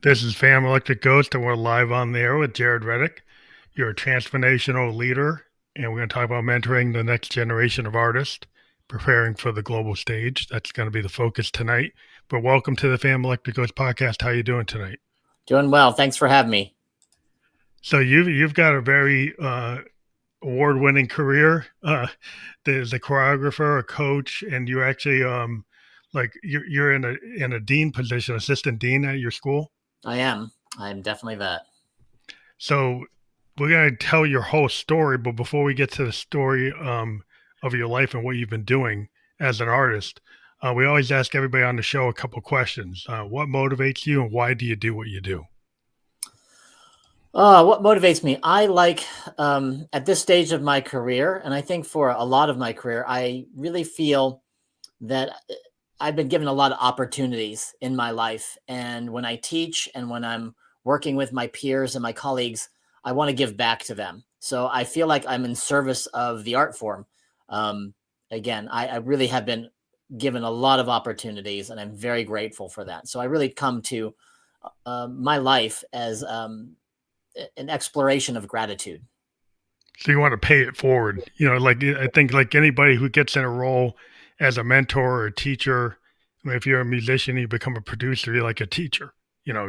This is Fam Electric Ghost, and we're live on the air with Jared Redick. You're a transformational leader, and we're going to talk about mentoring the next generation of artists, preparing for the global stage. That's going to be the focus tonight. But welcome to the Fam Electric Ghost podcast. How you doing tonight? Doing well. Thanks for having me. So you've got a very award-winning career. There's a choreographer, a coach, and you actually like you're in a dean position, assistant dean at your school. I am. I'm definitely that. So we're going to tell your whole story, but before we get to the story of your life and what you've been doing as an artist, we always ask everybody on the show a couple questions. What motivates you, and why do you do what you do? What motivates me? I like at this stage of my career, and I think for a lot of my career, I really feel that I've been given a lot of opportunities in my life. And when I teach and when I'm working with my peers and my colleagues, I want to give back to them. So I feel like I'm in service of the art form. Um, Again, I really have been given a lot of opportunities, and I'm very grateful for that. So I really come to my life as an exploration of gratitude. So you want to pay it forward. Like I think like anybody who gets in a role as a mentor or a teacher, I mean, if you're a musician, you become a producer, you're like a teacher. Yeah,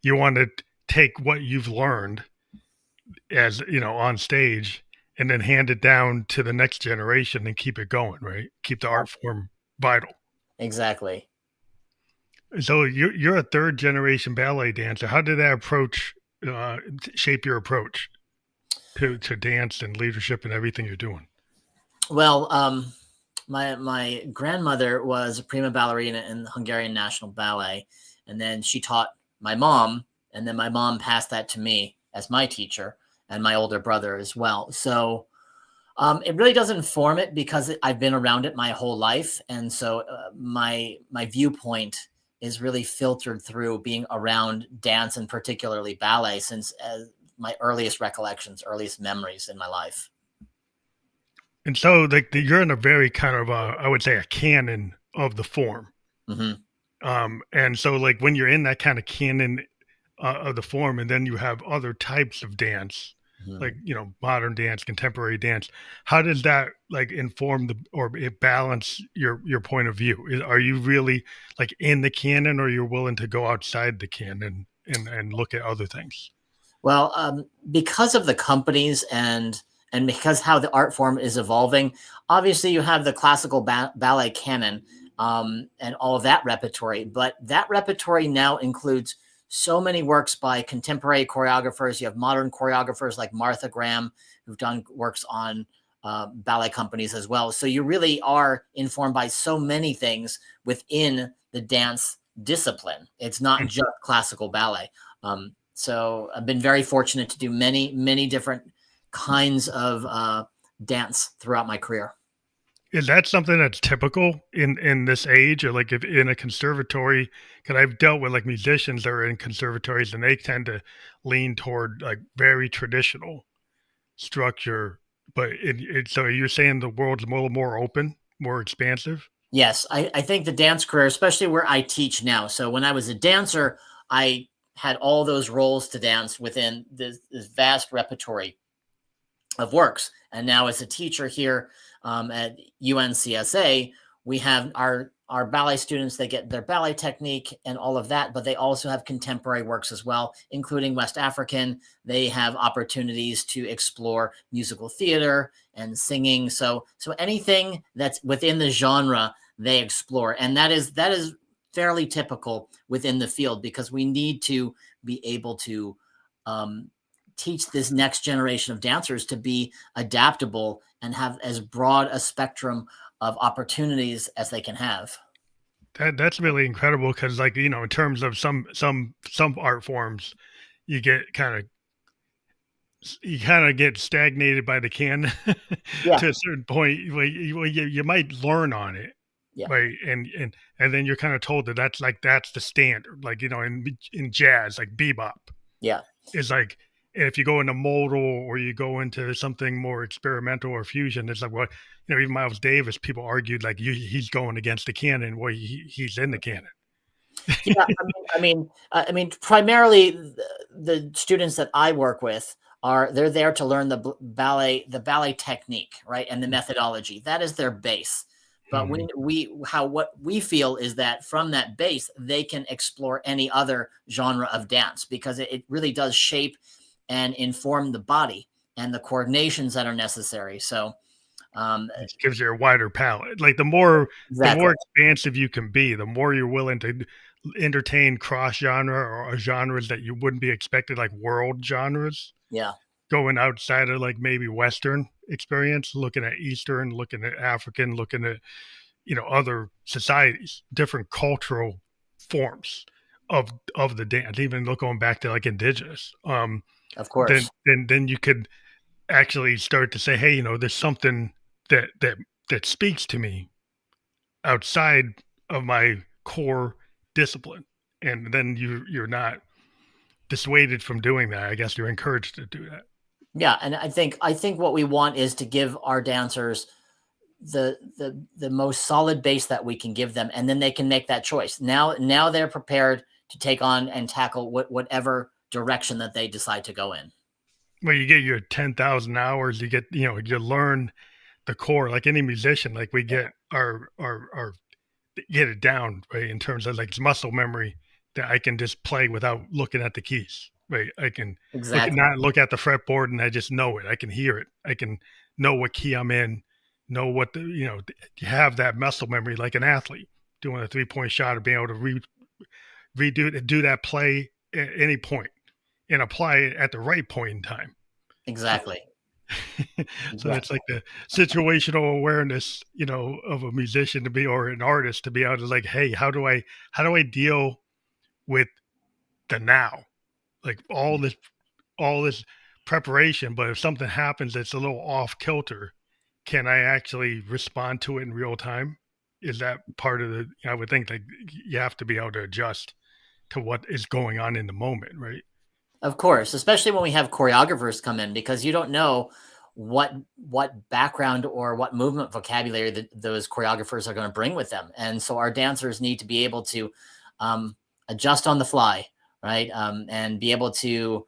You want to take what you've learned as on stage and then hand it down to the next generation and keep it going, right? Keep the art form vital. exactly. So you're a third generation ballet dancer. How did that approach uh, shape your approach to dance and leadership and everything you're doing? Well, my grandmother was a prima ballerina in the Hungarian National Ballet, and then she taught my mom, and then my mom passed that to me as my teacher and my older brother as well. So it really doesn't form it because I've been around it my whole life, and so my viewpoint is really filtered through being around dance and particularly ballet since my earliest recollections, earliest memories in my life. And so like you're in a very kind of I would say a canon of the form. Hmm. And so like when you're in that kind of canon of the form, and then you have other types of dance, Hmm. like modern dance, contemporary dance. How does that like inform the or it balance your point of view? Are you really like in the canon, or you're willing to go outside the canon and look at other things? Well, because of the companies and because how the art form is evolving, obviously you have the classical ballet canon and all of that repertory. But that repertory now includes so many works by contemporary choreographers. You have modern choreographers like Martha Graham, who've done works on ballet companies as well. So you really are informed by so many things within the dance discipline. It's not just classical ballet. So I've been very fortunate to do many different kinds of dance throughout my career. Is that something that's typical in this age, or like if in a conservatory? Because I've dealt with like musicians that are in conservatories, and they tend to lean toward like very traditional structure. But so you're saying the world's a little more open, more expansive? Yes, I think the dance career, especially where I teach now. So when I was a dancer, I had all those roles to dance within this vast repertory of works. And now, as a teacher here at UNCSA, we have our ballet students. They get their ballet technique and all of that, but they also have contemporary works as well, including West African. They have opportunities to explore musical theater and singing. So anything that's within the genre, they explore, and that is fairly typical within the field because we need to be able to um, teach this next generation of dancers to be adaptable and have as broad a spectrum of opportunities as they can have. That's really incredible because like in terms of some art forms, you get kind of you kind of get stagnated by the can Yeah, to a certain point. You might learn on it, yeah, right? And then you're kind of told that that's the standard. Like in jazz, like bebop yeah, is like if you go into modal or you go into something more experimental or fusion, it's like what even Miles Davis, people argued like he's going against the canon. Well, he's in the canon. Yeah, I mean, primarily the students that I work with they're there to learn the ballet technique, right, and the methodology. That is their base. But Mhm. what we feel is that from that base, they can explore any other genre of dance because it really does shape and inform the body and the coordinations that are necessary. So, um, It gives you a wider palette. Like the exactly. more expansive you can be, the more you're willing to entertain cross genre or genres that you wouldn't be expected, like world genres, Yeah, going outside of like maybe Western experience, looking at Eastern, looking at African, looking at other societies, different cultural forms of the dance, even going back to like indigenous. of Then course. then you could actually start to say, hey, there's something that that that speaks to me outside of my core discipline, and then you're not dissuaded from doing that. I guess you're encouraged to do that. Yeah, and I think what we want is to give our dancers the most solid base that we can give them, and then they can make that choice. Now they're prepared to take on and tackle whatever direction that they decide to go in. Well, you get your 10,000 hours, you get you learn the core like any musician. Like we get our get it down, right, in terms of like it's muscle memory that I can just play without looking at the keys, right? I can Exactly. not look at the fretboard and I just know it. I can hear it. I can know what key I'm in, know what you have that muscle memory like an athlete doing a 3-point shot or being able to redo do that play at any point and apply it at the right point in time. So Exactly. so it's Exactly. like the situational awareness, of a musician to be or an artist to be able to like, hey, how do I deal with the now? Like all this preparation, but if something happens that's a little off kilter, can I actually respond to it in real time? Is that part of the I would think like you have to be able to adjust to what is going on in the moment, right? Of course, especially when we have choreographers come in because you don't know what background or what movement vocabulary that those choreographers are going to bring with them, and so our dancers need to be able to um, adjust on the fly, right, and be able to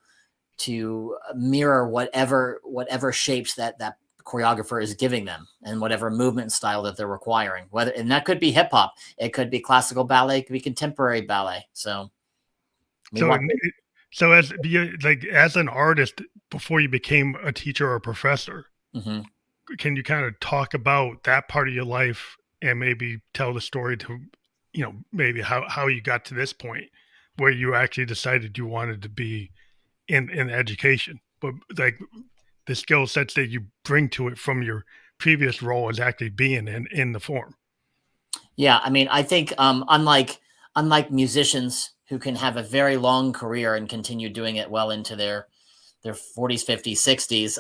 mirror whatever shapes that choreographer is giving them and whatever movement style that they're requiring. Whether and that could be hip hop, it could be classical ballet, it could be contemporary ballet. So we So want in so as an artist before you became a teacher or a professor, mhm. can you kind of talk about that part of your life and maybe tell the story to maybe how you got to this point where you actually decided you wanted to be in education, but like the skill sets that you bring to it from your previous role is actually being in the form. Yeah, I mean, I think unlike musicians who can have a very long career and continue doing it well into their 40s, 50s, 60s,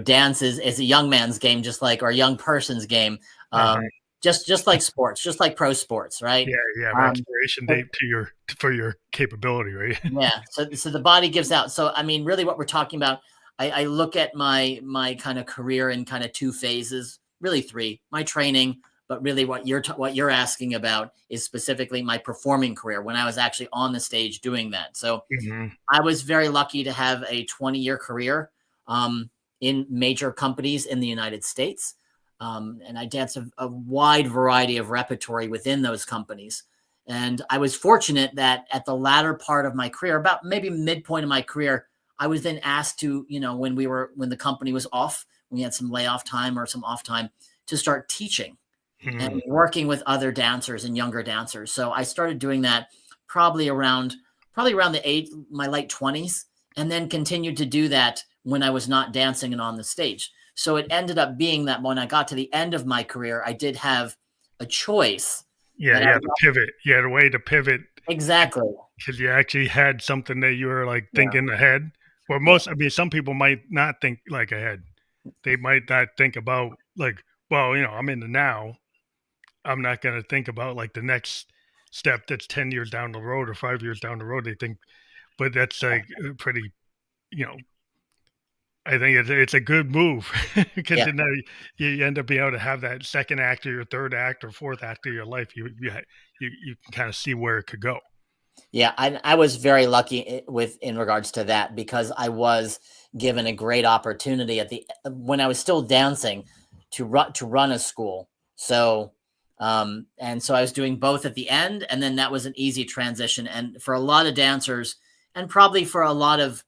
dance is a young man's game, just like or a young person's game, Uh-huh. just like sports, just like pro sports, right? Yeah, you have Um, expiration but date to your for your capability, right? yeah, so the body gives out. So I mean, really, what we're talking about, I look at my kind of career in kind of two phases, really three. My training, but really what you're asking about is specifically my performing career when I was actually on the stage doing that. So Hmm. I was very lucky to have a 20-year career um, in major companies in the United States. And I danced a wide variety of repertory within those companies. And I was fortunate that at the latter part of my career, about maybe midpoint of my career, I was then asked to, when the company was off, we had some layoff time or some off time to start teaching and Hmm. working with other dancers and younger dancers. So I started doing that probably around probably around the age my late 20s and then continued to do that when I was not dancing and on the stage. So it ended up being that when I got to the end of my career, I did have a choice Yeah, that I you had to pivot. You had a way to pivot exactly. because you actually had something that you were like Yeah. thinking ahead. Well, Yeah. I mean, some people might not think like ahead. They might not think about like, well, I'm in the now. I'm not going to think about like the next step that's 10 years down the road or 5 years down the road. They think, but that's like pretty, you know, I think it's a good move because Yeah. then you end up being able to have that second act or your third act or fourth act of your life. You you can kind of see where it could go. Yeah, I was very lucky in regards to that, because I was given a great opportunity when I was still dancing to run a school. So and so I was doing both at the end, and then that was an easy transition. And for a lot of dancers, and probably for a lot of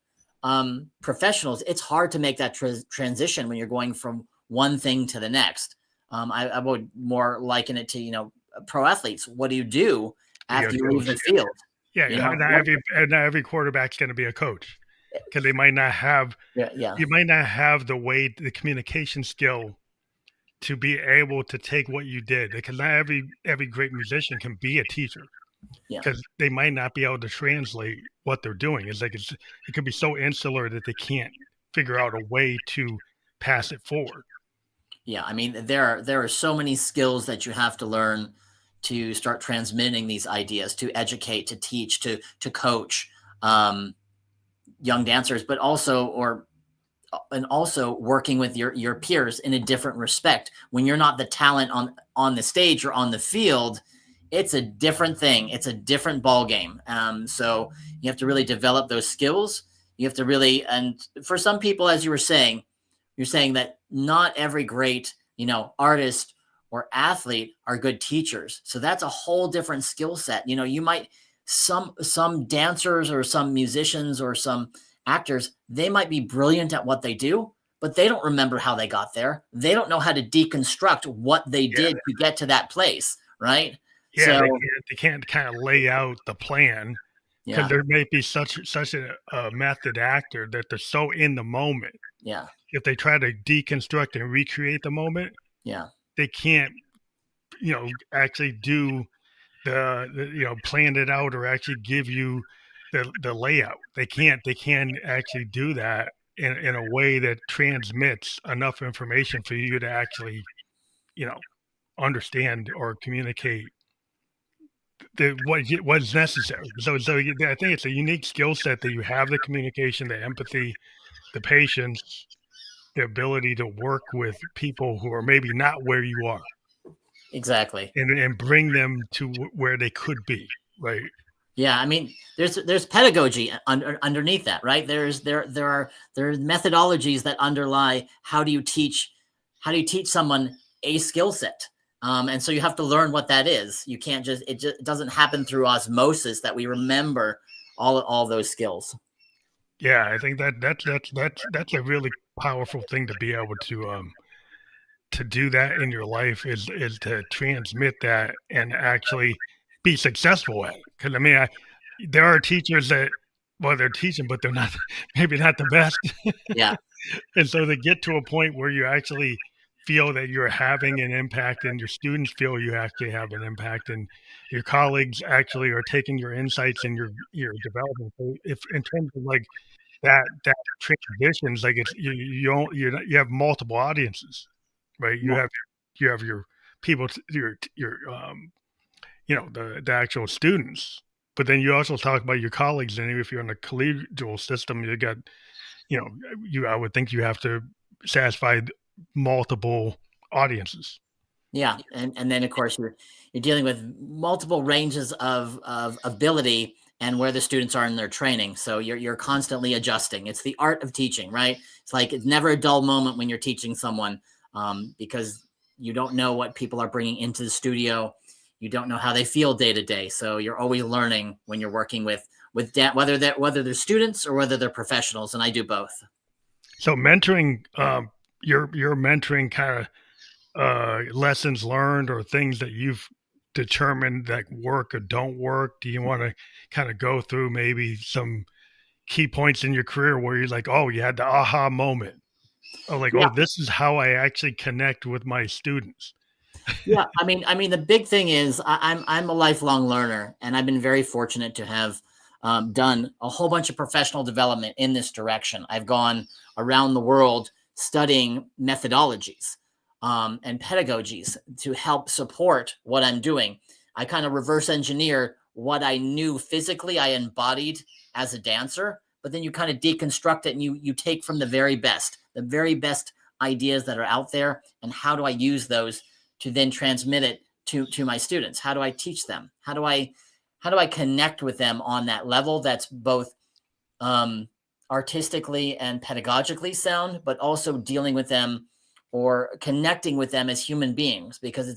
professionals, it's hard to make that transition when you're going from one thing to the next. I would more liken it to, pro athletes. What do you do Be after a you leave coach. the field? Yeah, You yeah. know, Not every quarterback's going to be a coach, because they might not have. yeah, yeah, You might not have the communication skill to be able to take what you did, because not every great musician can be a teacher, yeah, because they might not be able to translate what they're doing. It could be so insular that they can't figure out a way to pass it forward. yeah. I mean, there are so many skills that you have to learn to start transmitting these ideas, to educate, to teach, to coach um, young dancers, but also working with your peers in a different respect. When you're not the talent on the stage or on the field, it's a different thing. It's a different ball game. So you have to really develop those skills. You have to really, and for some people, as you were saying, you're saying that not every great, artist or athlete are good teachers. So that's a whole different skill set. You might, some dancers or some musicians or some actors, they might be brilliant at what they do, but they don't remember how they got there. They don't know how to deconstruct what they Yeah, did to get to that place, right? yeah. So They can't kind of lay out the plan, because yeah, there may be such a method actor that they're so in the moment. yeah, If they try to deconstruct and recreate the moment, yeah, they can't, actually do plan it out, or actually give you the layout. They can't actually do that in a way that transmits enough information for you to actually, you know, understand or communicate what's necessary. I think it's a unique skill set that you have: the communication, the empathy, the patience, the ability to work with people who are maybe not where you are, exactly. and bring them to where they could be, right? Yeah, I mean, there's pedagogy underneath that, right? There are methodologies that underlie how do you teach someone a skill set, and so you have to learn what that is. You can't just it doesn't happen through osmosis that we remember all those skills. Yeah, I think that's a really powerful thing to be able to do that in your life, is to transmit that and actually be successful at it. Because there are teachers that, well, they're teaching, but they're not maybe not the best. Yeah, And so to get to a point where you actually feel that you're having an impact, and your students feel you actually have an impact, and your colleagues actually are taking your insights and your development. So if in terms of like that transitions, like you have multiple audiences, right? yeah, You have your people, your the actual students, but then you also talk about your colleagues. And if you're in a collegial system, you got, I would think you have to satisfy multiple audiences. yeah. And then of course you're dealing with multiple ranges of ability and where the students are in their training. So you're constantly adjusting. It's the art of teaching, right? It's like it's never a dull moment when you're teaching someone, because you don't know what people are bringing into the studio. You don't know how they feel day to day. So you're always learning when you're working whether they're students or whether they're professionals. And I do both. So mentoring, your mentoring kind of lessons learned, or things that you've determined that work or don't work. Do you want to kind of go through maybe some key points in your career where you're like, oh, you had the aha moment? Oh, like, Yeah. oh, this is how I actually connect with my students. Yeah, I mean, the big thing is I'm a lifelong learner, and I've been very fortunate to have done a whole bunch of professional development in this direction. I've gone around the world studying methodologies and pedagogies to help support what I'm doing. I kind of reverse engineer what I knew physically, I embodied as a dancer, but then you kind of deconstruct it, and you take from the very best ideas that are out there, and how do I use those to then transmit it to my students? How do I teach them? How do I connect with them on that level that's both artistically and pedagogically sound, but also dealing with them or connecting with them as human beings, because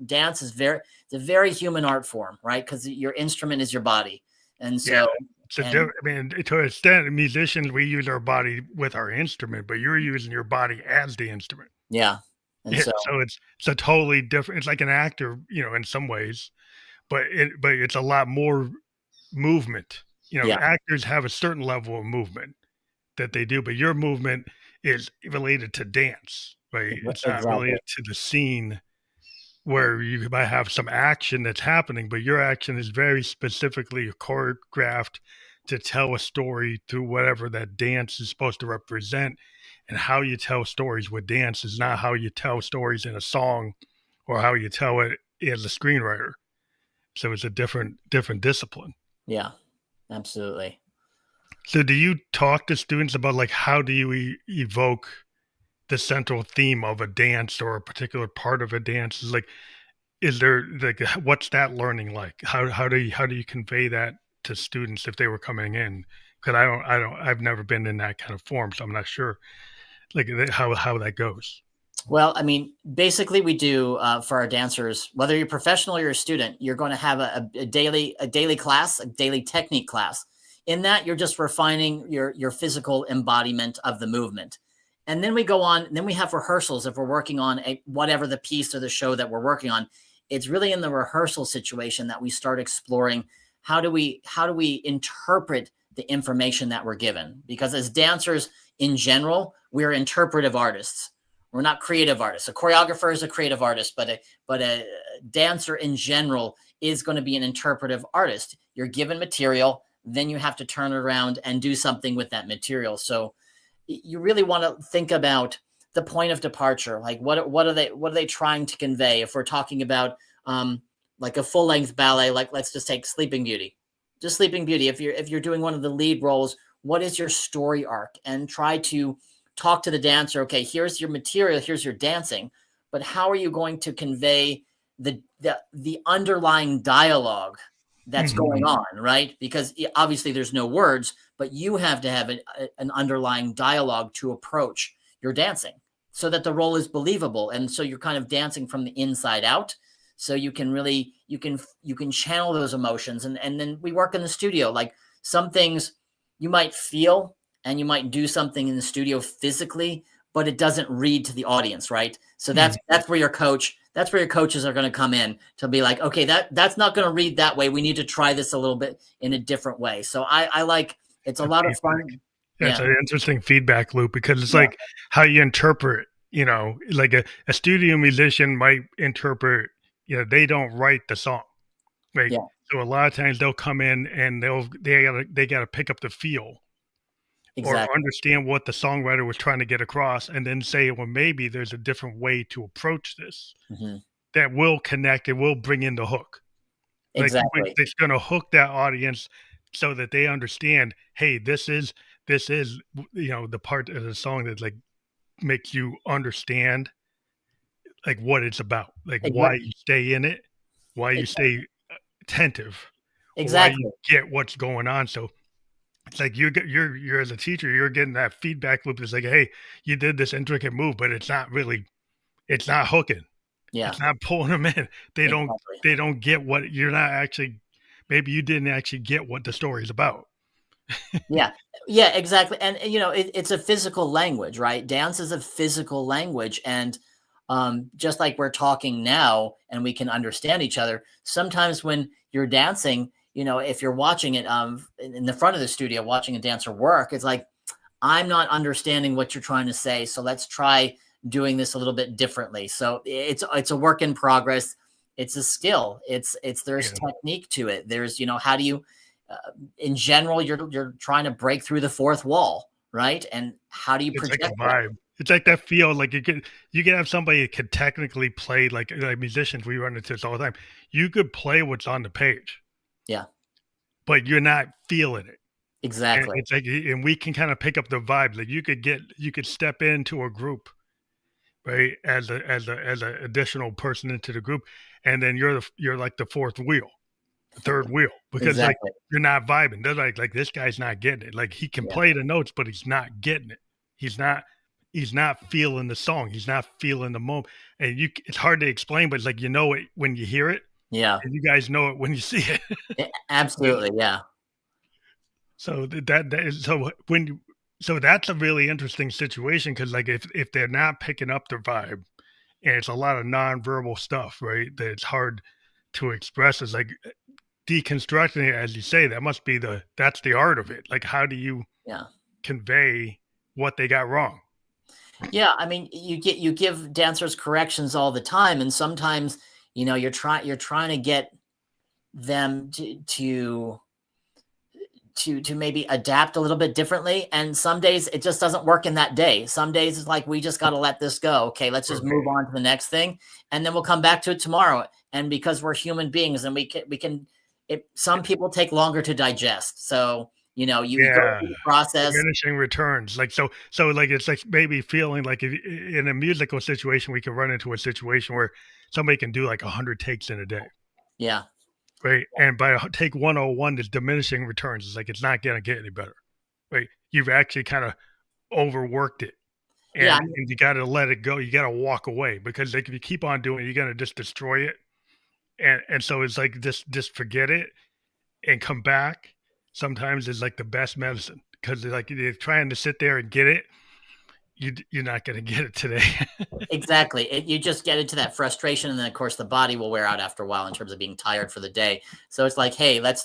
dance is it's a very human art form, right? Because your instrument is your body. And Yeah. so, So, and I mean, to an extent, musicians, we use our body with our instrument, but you're using your body as the instrument. yeah. And Yeah, so, so it's a totally different. It's like an actor, in some ways, but it's a lot more movement. yeah, Actors have a certain level of movement that they do, but your movement is related to dance, right? It's not exactly. related to the scene where you might have some action that's happening, but your action is very specifically choreographed to tell a story through whatever that dance is supposed to represent. And how you tell stories with dance is not how you tell stories in a song or how you tell it as a screenwriter. So it's a different discipline. Yeah, absolutely. So do you talk to students about like how do you evoke the central theme of a dance or a particular part of a dance? Is there like what's that learning like? How do you convey that to students if they were coming in? Because I've never been in that kind of form, so I'm not sure like how that goes. Well, I mean, basically, we do for our dancers, whether you're professional or you're a student, you're going to have a daily class, a daily technique class. In that, you're just refining your physical embodiment of the movement, and then we go on. And then we have rehearsals if we're working on whatever the piece or the show that we're working on. It's really in the rehearsal situation that we start exploring how do we interpret the information that we're given, because as dancers in general, we're interpretive artists. We're not creative artists. A choreographer is a creative artist, but a dancer in general is going to be an interpretive artist. You're given material, then you have to turn it around and do something with that material. So you really want to think about the point of departure. Like what are they trying to convey? If we're talking about like a full length ballet, like let's just take Sleeping Beauty, just Sleeping Beauty. If you're doing one of the lead roles, what is your story arc? And try to talk to the dancer. Okay, here's your material, here's your dancing, but how are you going to convey the underlying dialogue that's going Mhm. on, right? Because obviously there's no words, but you have to have an underlying dialogue to approach your dancing so that the role is believable, and so you're kind of dancing from the inside out, so you can really you can channel those emotions. And then we work in the studio. Like some things you might feel and you might do something in the studio physically, but it doesn't read to the audience, right? So that's Mhm. that's where your coaches are going to come in to be like, okay, that's not going to read that way. We need to try this a little bit in a different way. So I like, it's a The lot of feedback. fun. Yeah, it's Yeah, an interesting feedback loop because it's yeah, like how you interpret, like a studio musician might interpret, they don't write the song. Right. yeah, So a lot of times they'll come in and they gotta pick up the feel or exactly. understand what the songwriter was trying to get across and then say, well, maybe there's a different way to approach this Hmm. that will connect, it will bring in the hook. Like Exactly. it's gonna hook that audience so that they understand, hey, this is the part of the song that like makes you understand like what it's about, like why Exactly. you stay in it, why you stay attentive, or why you Exactly. get what's going on. So it's like you're as a teacher, you're getting that feedback loop. It's like, hey, you did this intricate move, but it's not hooking. Yeah, It's not pulling them in. They don't exactly. they don't get what you're not actually. Maybe you didn't actually get what the story's about. Yeah. Yeah, exactly. And it's a physical language, right? Dance is a physical language. And just like we're talking now and we can understand each other, sometimes when you're dancing, if you're watching it in the front of the studio, watching a dancer work, it's like, I'm not understanding what you're trying to say. So let's try doing this a little bit differently. So it's a work in progress. It's a skill. There's Yeah, technique to it. There's, how do you in general, you're trying to break through the fourth wall, right? And how do you it's like a project that? vibe. It's like that feel. Like you can have somebody that could technically play like musicians. We run into this all the time. You could play what's on the page, Yeah, but you're not feeling it. And exactly. it's like, and we can kind of pick up the vibe. Like you could step into a group, right, as a additional person into the group, and then you're like the fourth wheel, the third wheel, because like Exactly. you're not vibing. They're like this guy's not getting it. Like he can Yeah. play the notes, but he's not getting it. He's not he's not feeling the song. He's not feeling the moment. And it's hard to explain, but it's like you know it when you hear it, Yeah. and you guys know it when you see it. Absolutely. Yeah. So that is so when you so that's a really interesting situation because like if they're not picking up the vibe and it's a lot of nonverbal stuff, right? That it's hard to express. It's like deconstructing it, as you say, that's the art of it. Like, how do you Yeah. convey what they got wrong? Yeah, I mean, you give dancers corrections all the time, and sometimes you're trying to get them to maybe adapt a little bit differently. And some days it just doesn't work in that day. Some days it's like we just got to let this go. Okay, let's just move Okay. on to the next thing, and then we'll come back to it tomorrow. And because we're human beings, and we can. Some people take longer to digest, so you go Yeah. through the process. Diminishing returns. Like so like it's like maybe feeling like if, in a musical situation we could run into a situation where somebody can do like 100 takes in a day. Yeah, Right. And by take 101, there's diminishing returns. It's like it's not gonna get any better. Right. You've actually kind of overworked it. yeah, And you gotta let it go. You gotta walk away because like if you keep on doing it, you're gonna just destroy it. And so it's like just forget it and come back. Sometimes is like the best medicine because like you're trying to sit there and get it. You're not gonna get it today. exactly. You just get into that frustration, and then of course the body will wear out after a while in terms of being tired for the day. So it's like, hey, let's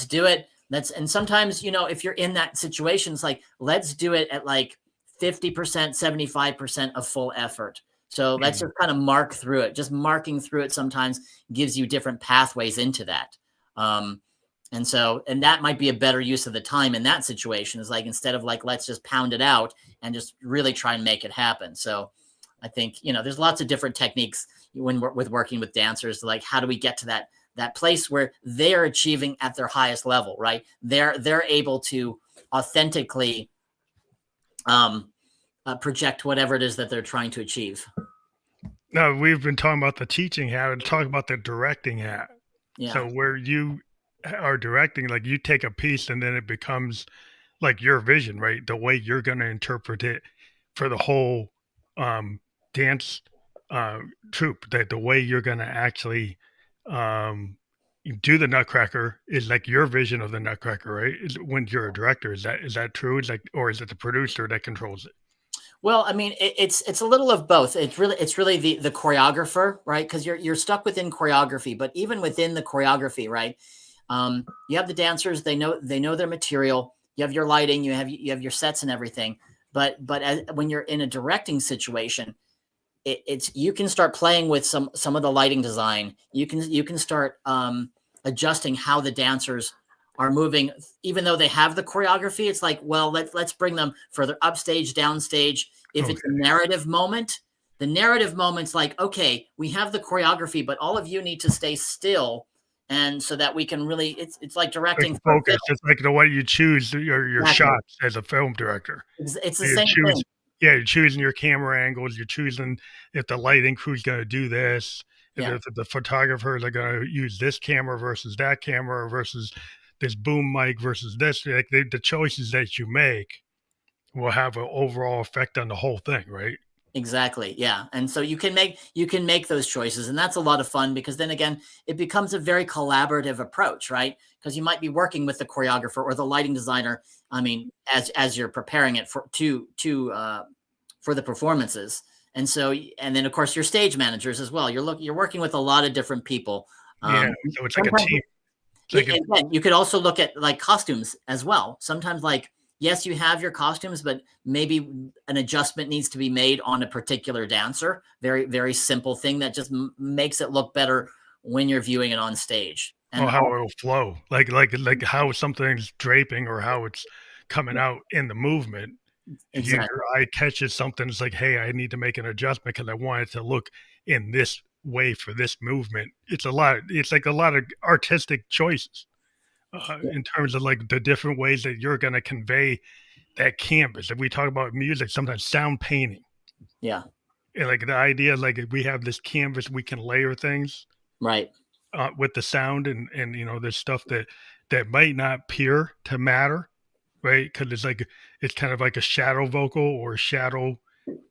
do it. And sometimes if you're in that situation, it's like let's do it at like 50%, 75% of full effort. So let's Mhm. just kind of mark through it. Just marking through it sometimes gives you different pathways into that. Um, and that might be a better use of the time in that situation, is like instead of like let's just pound it out and just really try and make it happen. So I think there's lots of different techniques when we're with working with dancers. Like how do we get to that place where they're achieving at their highest level, right? They're able to authentically project whatever it is that they're trying to achieve. No, we've been talking about the teaching hat and talk about the directing hat. Yeah, So where you are directing, like you take a piece and then it becomes like your vision, right? The way you're going to interpret it for the whole um, dance troupe. That the way you're going to actually um, do the Nutcracker is like your vision of the Nutcracker, right? When you're a director, is that true? Is like, or is it the producer that controls it? well, I mean, it's a little of both. It's really the choreographer, right? Because you're stuck within choreography, but even within the choreography, right? You have the dancers; they know their material. You have your lighting, you have your sets and everything. But when you're in a directing situation, it's you can start playing with some of the lighting design. You can start adjusting how the dancers are moving, even though they have the choreography. It's like, well, let's bring them further upstage, downstage. If it's a Okay. narrative moment, the narrative moment's like, okay, we have the choreography, but all of you need to stay still, and so that we can really. It's like Like directing for a focus, film. it's like the way you choose your Exactly. shots as a film director. It's the You same choose thing. yeah, you're choosing your camera angles, you're choosing if the lighting crew's gonna do this, if Yeah. the photographers are gonna use this camera versus that camera versus this boom mic versus this, like, the choices that you make will have an overall effect on the whole thing, right? Exactly. Yeah. And so you can make those choices, and that's a lot of fun because then again, it becomes a very collaborative approach, right? Because you might be working with the choreographer or the lighting designer. I mean, as you're preparing it for the performances. And so and then of course your stage managers as well. You're working with a lot of different people. Yeah, Um so it's like a sometimes team. It's yeah, like a and then you could also look at like costumes as well. Sometimes, like, yes, you have your costumes, but maybe an adjustment needs to be made on a particular dancer. Very, very simple thing that just makes it look better when you're viewing it on stage. oh, And how it'll flow, like how something's draping or how it's coming out in the movement. Your exactly, eye catches something, it's like, "Hey, I need to make an adjustment because I want it to look in this way for this movement." It's like a lot of artistic choices, yeah, in terms of, like, the different ways that you're gonna convey that canvas. If we talk about music, sometimes sound painting, yeah, and, like, the idea, like, if we have this canvas, we can layer things. Right. with the sound, and there's stuff that might not appear to matter, right? Because it's kind of like a shadow vocal or a shadow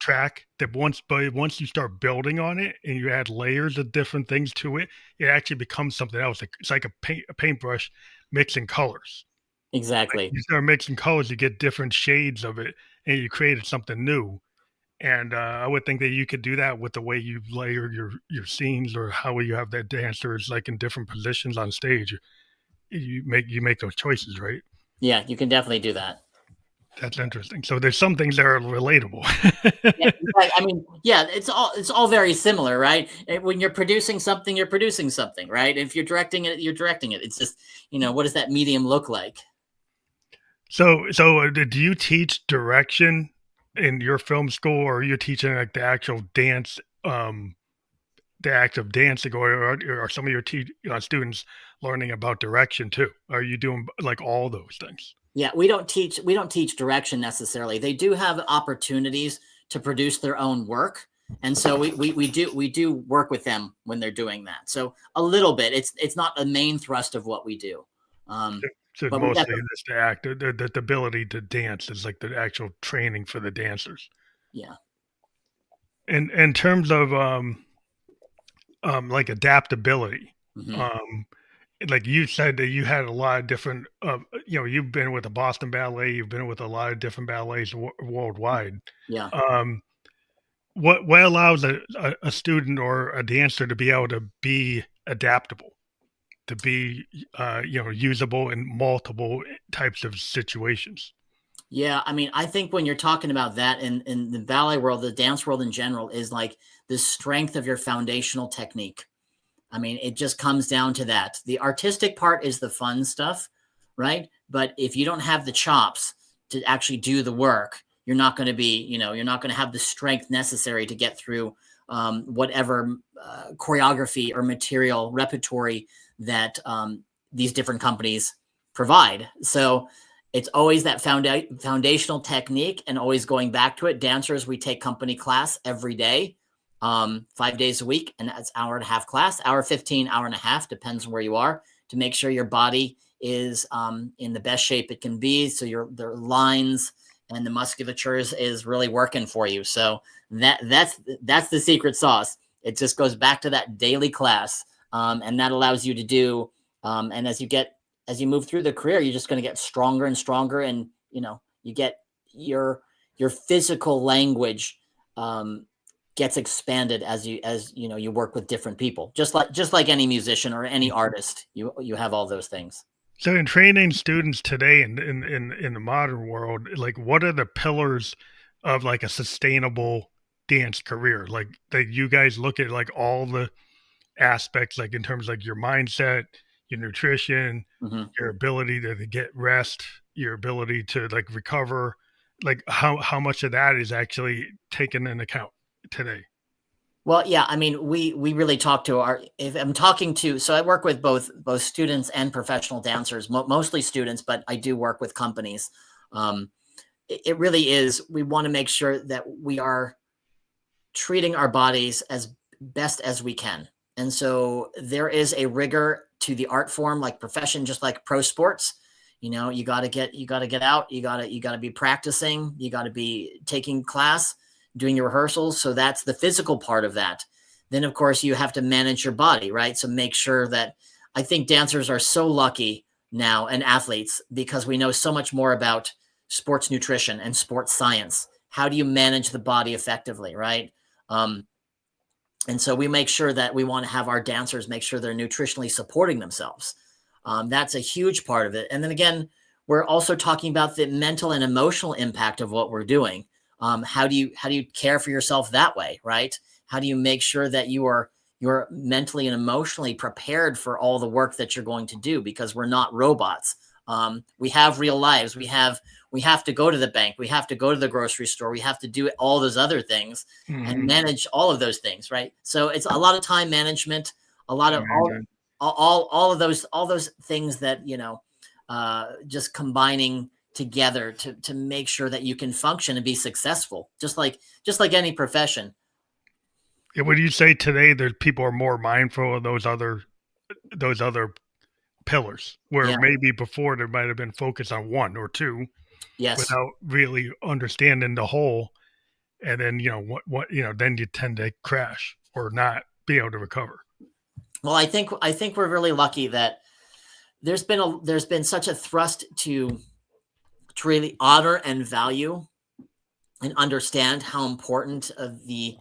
track that once you start building on it and you add layers of different things to it, it actually becomes something else. It's like a paintbrush mixing colors. Exactly. You start mixing colors, you get different shades of it, and you created something new. And I would think that you could do that with the way you layer your scenes, or how you have that dancers like in different positions on stage. You make those choices, right? Yeah, you can definitely do that. That's interesting. So there's some things that are relatable. Yeah, I mean, yeah, it's all very similar, right? When you're producing something, you're producing something, right? If you're directing it, you're directing it. It's just, what does that medium look like? So do you teach direction in your film school, or are you teaching like the actual dance, the act of dancing, or are some of your students learning about direction too? Are you doing like all those things? Yeah, we don't teach direction necessarily. They do have opportunities to produce their own work. And so we do work with them when they're doing that. So a little bit. It's not the main thrust of what we do. Um, So but we mostly definitely, it's the act, the ability to dance is like the actual training for the dancers. yeah. And in terms of like adaptability, Hmm. um, like you said that you had a lot of different, you've been with the Boston Ballet, you've been with a lot of different ballets worldwide. Yeah. Um, what allows a student or a dancer to be able to be adaptable, to be usable in multiple types of situations? Yeah, I mean, I think when you're talking about that in the ballet world, the dance world in general, is like the strength of your foundational technique. I mean, it just comes down to that. The artistic part is the fun stuff, right? But if you don't have the chops to actually do the work, you're not going to have the strength necessary to get through whatever choreography or material repertory that these different companies provide. So it's always that foundational technique, and always going back to it. Dancers, we take company class every day, 5 days a week, and that's hour and a half class, hour 15, hour and a half, depends on where you are, to make sure your body is in the best shape it can be. So their lines and the musculature is really working for you. So that's the secret sauce. It just goes back to that daily class, and that allows you to do. And as you move through the career, you're just going to get stronger and stronger, and you get your physical language gets expanded as you work with different people, just like any musician or any artist. You have all those things. So in training students today in the modern world, like what are the pillars of like a sustainable dance career? Like that you guys look at like all the aspects, like in terms of like your mindset, your nutrition, Hmm. your ability to get rest, your ability to like recover, like how much of that is actually taken in account today? Well, yeah, I mean, we really talk to our. If I'm talking to, so I work with both students and professional dancers, mostly students, but I do work with companies. It really is. We want to make sure that we are treating our bodies as best as we can. And so there is a rigor to the art form, like profession, just like pro sports. You got to get out. You got to be practicing. You got to be taking class, doing your rehearsals. So that's the physical part of that. Then of course you have to manage your body, right? So make sure that, I think dancers are so lucky now, and athletes, because we know so much more about sports nutrition and sports science. How do you manage the body effectively, right? Um, and so we make sure that we want to have our dancers make sure they're nutritionally supporting themselves. That's a huge part of it. And then again, we're also talking about the mental and emotional impact of what we're doing. How do you care for yourself that way, right? How do you make sure that you're mentally and emotionally prepared for all the work that you're going to do? Because we're not robots. We have real lives. We have to go to the bank. We have to go to the grocery store. We have to do all those other things and Hmm. manage all of those things, right? So it's a lot of time management, a lot of Time management. all of those things that just combining together to make sure that you can function and be successful, just like any profession. Yeah, would you say today that people are more mindful of those other pillars, where Yeah. maybe before there might have been focus on one or two Yes. without really understanding the whole, and then then you tend to crash or not be able to recover. Well, I think we're really lucky that there's been such a thrust to really honor and value and understand how important of the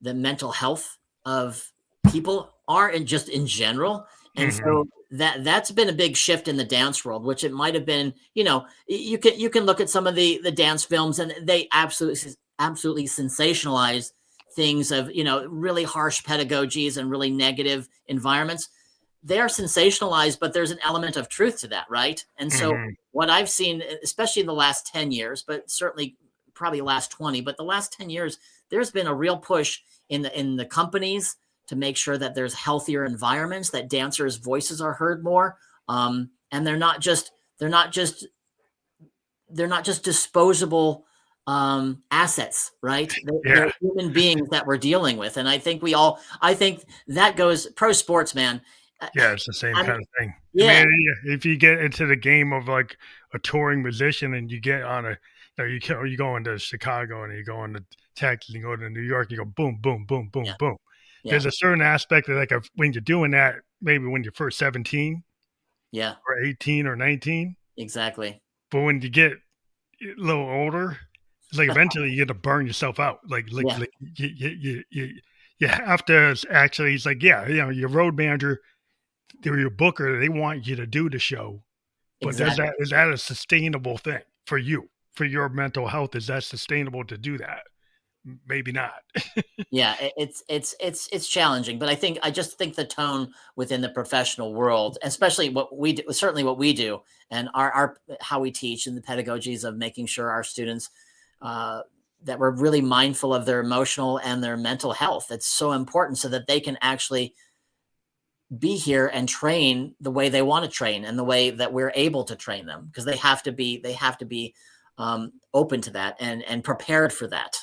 mental health of people are, and just in general. And Hmm. so that's been a big shift in the dance world, which it might have been, you can look at some of the dance films, and they absolutely sensationalize things of, really harsh pedagogies and really negative environments. They are sensationalized, but there's an element of truth to that, right? And so Hmm. what I've seen, especially in the last 10 years, but certainly probably last 20, but the last 10 years, there's been a real push in the companies to make sure that there's healthier environments, that dancers' voices are heard more. And they're not just disposable assets, right? They're Yeah, human beings that we're dealing with. And I think that goes pro sports, man. Uh, yeah, it's the same I'm kind of thing. I Yeah, mean, yeah, if you get into the game of like a touring musician and you get on you go into Chicago and you go into Texas, you go to New York, you go boom, boom, boom, boom, yeah, boom. yeah, There's a certain aspect of like when you're doing that, maybe when you're first 17 yeah, or 18 or 19, exactly. but when you get a little older, it's like eventually you get to burn yourself out. Yeah, You have to actually. It's like, yeah, your road manager or your booker, they want you to do the show, but exactly. is that a sustainable thing for you, for your mental health? Is that sustainable to do that? Maybe not. Yeah, it's challenging, but I just think the tone within the professional world, especially what we do, certainly what we do, and our how we teach, and the pedagogies of making sure our students, uh, that we're really mindful of their emotional and their mental health. It's so important so that they can actually be here and train the way they want to train, and the way that we're able to train them, because they have to be open to that, and prepared for that.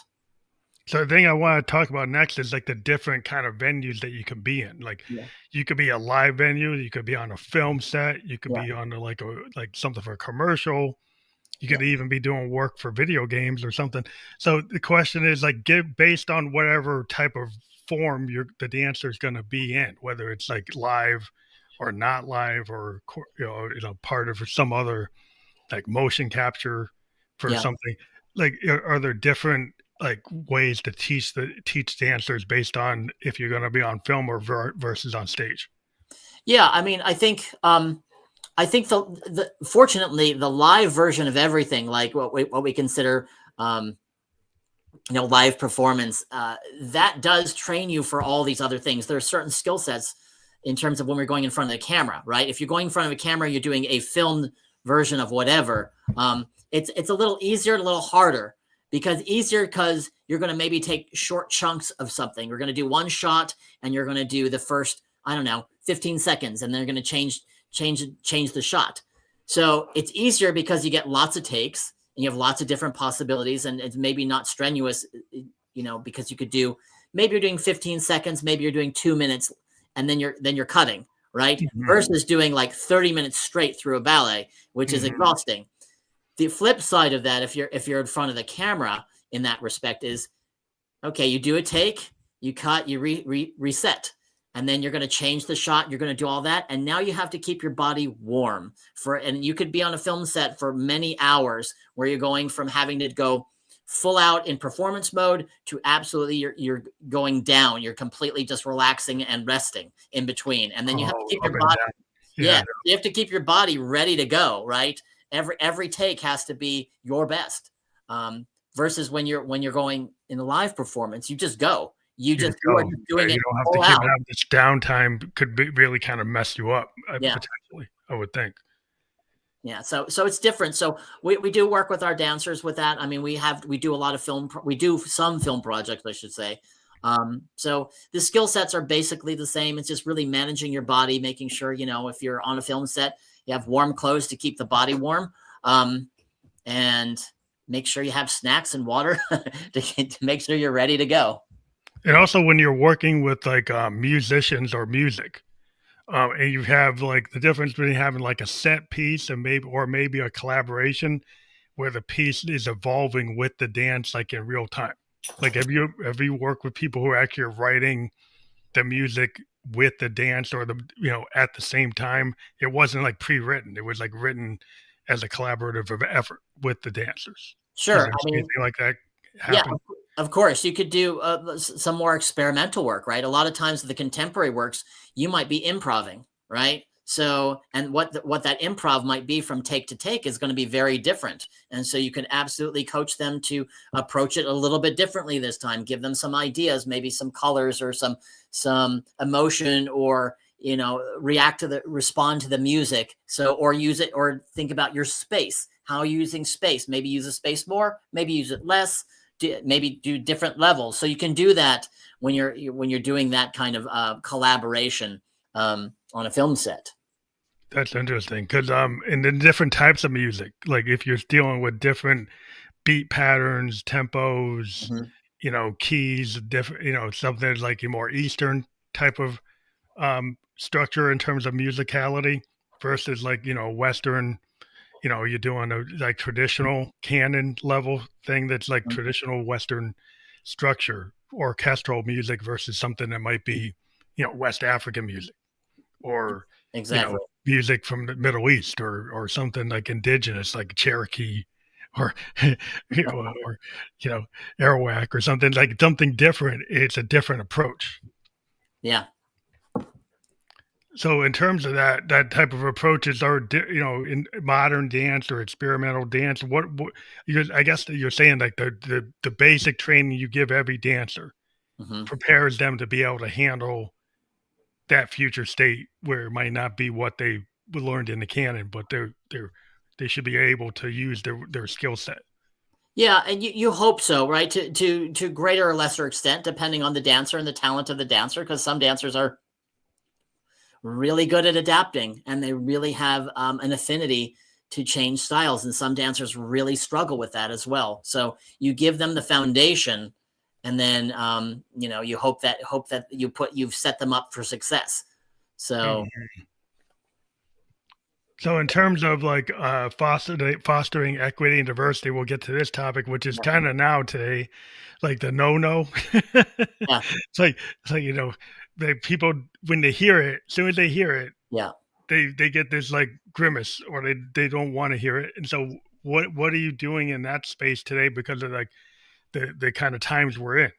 So the thing I want to talk about next is like the different kind of venues that you can be in. Like Yeah, you could be a live venue, you could be on a film set, you could yeah, be on like something for a commercial, you yeah, could even be doing work for video games or something. So the question is like give based on whatever type of form the dancer is going to be in, whether it's like live or not live or part of some other like motion capture for yeah. something. Like are there different like ways to teach dancers based on if you're going to be on film or versus on stage? Yeah, I mean, I think the fortunately the live version of everything, like what we consider, um, live performance, that does train you for all these other things. There are certain skill sets in terms of when we're going in front of the camera, right? If you're going in front of a camera, you're doing a filmed version of whatever. It's a little easier, a little harder, because you're going to maybe take short chunks of something. You're going to do one shot, and you're going to do the first, I don't know, 15 seconds, and then you're going to change the shot. So it's easier because you get lots of takes, and you have lots of different possibilities, and it's maybe not strenuous, because you could do, maybe you're doing 15 seconds, maybe you're doing 2 minutes, and then you're cutting, right? Hmm. Versus doing like 30 minutes straight through a ballet, which is Hmm. exhausting. The flip side of that, if you're in front of the camera, in that respect, is, okay, you do a take, you cut, you reset, and then you're going to change the shot. You're going to do all that, and now you have to keep your body warm and you could be on a film set for many hours, where you're going from having to go full out in performance mode to absolutely you're going down. You're completely just relaxing and resting in between, and then you have to Oh, keep up your and body. down. Yeah, Yeah. you have to keep your body ready to go, right? Every take has to be your best. Um, Versus when you're going in a live performance, you just go. You You just just you are go. just Yeah, doing you it don't have to full keep out. having this downtime could really kind of mess you up, Yeah. potentially, I would think. Yeah, so it's different. So we do work with our dancers with that. I mean, we do a lot of we do some film projects, I should say. So the skill sets are basically the same. It's just really managing your body, making sure, if you're on a film set, you have warm clothes to keep the body warm, and make sure you have snacks and water to make sure you're ready to go. And also when you're working with like musicians or music, and you have like the difference between having like a set piece and maybe a collaboration where the piece is evolving with the dance like in real time. Like have you worked with people who are actually writing the music with the dance or the at the same time? It wasn't like pre-written. It was like written as a collaborative effort with the dancers. Is Sure. there I mean, anything like that yeah, happen? of course, you could do some more experimental work, right? A lot of times, the contemporary works, you might be improving, right? So, and what that improv might be from take to take is going to be very different, and so you can absolutely coach them to approach it a little bit differently this time. Give them some ideas, maybe some colors or some emotion, or respond to the music. So, or use it, or think about your space. How are you using space? Maybe use a space more, maybe use it less, maybe do different levels. So you can do that when you're doing that kind of collaboration on a film set. That's interesting because and then different types of music. Like if you're dealing with different beat patterns, tempos, Mhm. keys, different, something that's like a more Eastern type of structure in terms of musicality versus like, Western, you're doing a like traditional canon level thing that's like Mhm. traditional Western structure, orchestral music versus something that might be, West African music or, you know, Exactly. music from the Middle East or something like indigenous, like Cherokee or, or, you know, Arawak or something like something different. It's a different approach. Yeah. So in terms of that type of approaches are in modern dance or experimental dance, I guess that you're saying like the basic training you give every dancer Hmm. prepares them to be able to handle that future state where it might not be what they learned in the canon, but they should be able to use their skill set. Yeah, and you hope so, right? To greater or lesser extent, depending on the dancer and the talent of the dancer, because some dancers are really good at adapting and they really have an affinity to change styles, and some dancers really struggle with that as well. So you give them the foundation, and then you hope that you've set them up for success. So Mhm. So in terms of like fostering equity and diversity, we'll get to this topic, which is kind of now today, like the no. yeah, It's like the people when they hear it, as soon as they hear it, yeah. they get this like grimace or they don't want to hear it. And so what are you doing in that space today because of like the kind of times we're in?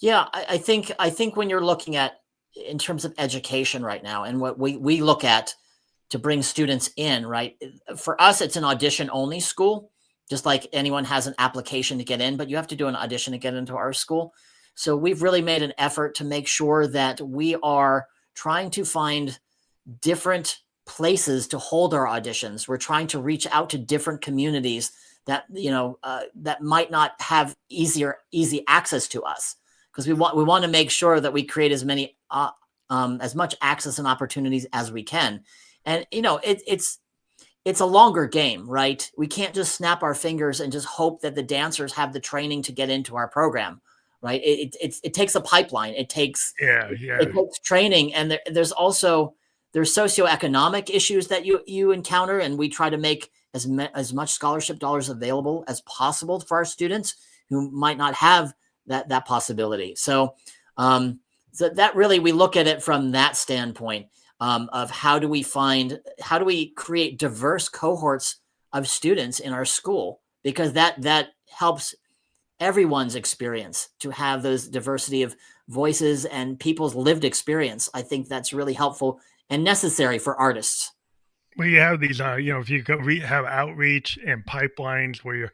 Yeah, I think when you're looking at, in terms of education right now, and what we look at to bring students in, right? For us, it's an audition only school, just like anyone has an application to get in, but you have to do an audition to get into our school. So we've really made an effort to make sure that we are trying to find different places to hold our auditions. We're trying to reach out to different communities that might not have easy access to us, because we want to make sure that we create as much access and opportunities as we can. And it's a longer game, right? We can't just snap our fingers and just hope that the dancers have the training to get into our program, right? It takes a pipeline. It takes Yeah, it yeah. takes training, and there's socioeconomic issues that you encounter, and we try to make as much scholarship dollars available as possible for our students who might not have that possibility. So that really, we look at it from that standpoint, of how do we create diverse cohorts of students in our school, because that helps everyone's experience, to have those diversity of voices and people's lived experience. I think that's really helpful and necessary for artists. Well, you have these, if you have outreach and pipelines where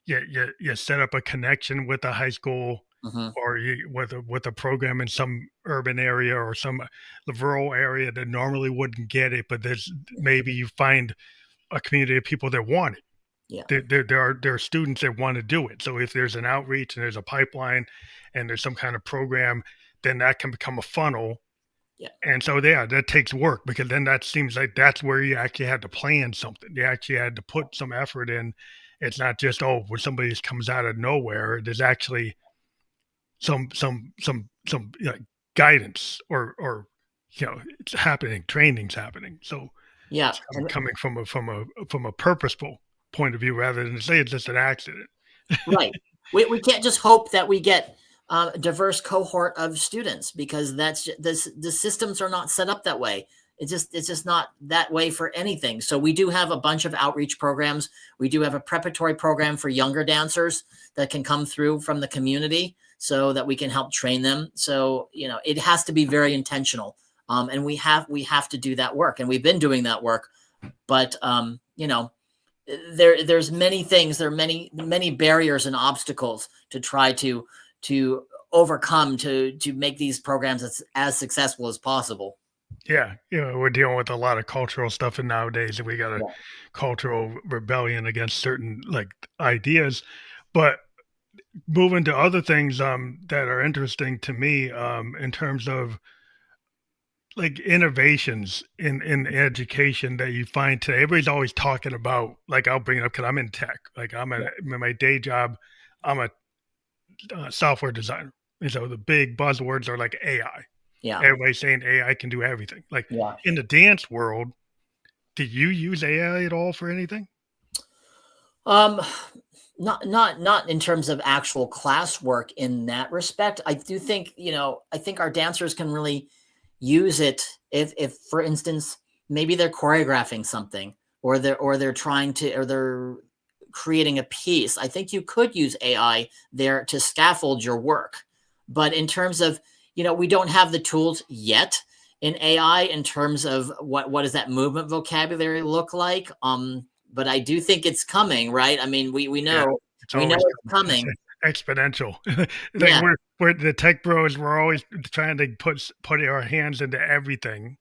you set up a connection with a high school Hmm. or with a program in some urban area or some rural area that normally wouldn't get it, but there's maybe you find a community of people that want it. Yeah, There are students that want to do it. So if there's an outreach and there's a pipeline and there's some kind of program, then that can become a funnel, yeah, and so, yeah, that takes work because then that seems like that's where you actually had to plan something. You actually had to put some effort in. It's not just, oh, when somebody just comes out of nowhere. There's actually guidance, or it's happening, training's happening. So Yeah. it's coming from a purposeful point of view rather than say it's just an accident. Right. We can't just hope that we get a diverse cohort of students, because the systems are not set up that way. It's just not that way for anything. So we do have a bunch of outreach programs. We do have a preparatory program for younger dancers that can come through from the community so that we can help train them. So, it has to be very intentional. And we have to do that work, and we've been doing that work. But there's many things, there are many barriers and obstacles to try to overcome to make these programs as successful as possible. Yeah, we're dealing with a lot of cultural stuff and nowadays, and we got a Yeah. cultural rebellion against certain ideas. But moving to other things that are interesting to me in terms of innovations in education that you find today. Everybody's always talking about, I'll bring it up because I'm in tech. In my day job, I'm a software designer, and so the big buzzwords are like AI. Yeah. Everybody's saying AI can do everything. Yeah. In the dance world, do you use AI at all for anything? Um, not in terms of actual classwork in that respect. I do think, I think our dancers can really use it if for instance, maybe they're choreographing something, or they're trying to, or they're creating a piece. I think you could use AI there to scaffold your work. But in terms of, we don't have the tools yet in AI in terms of what does that movement vocabulary look like. But I do think it's coming, right? I mean, we Yeah, know it's we know always it's coming. exponential. Yeah, We're the tech bros. We're always trying to put our hands into everything.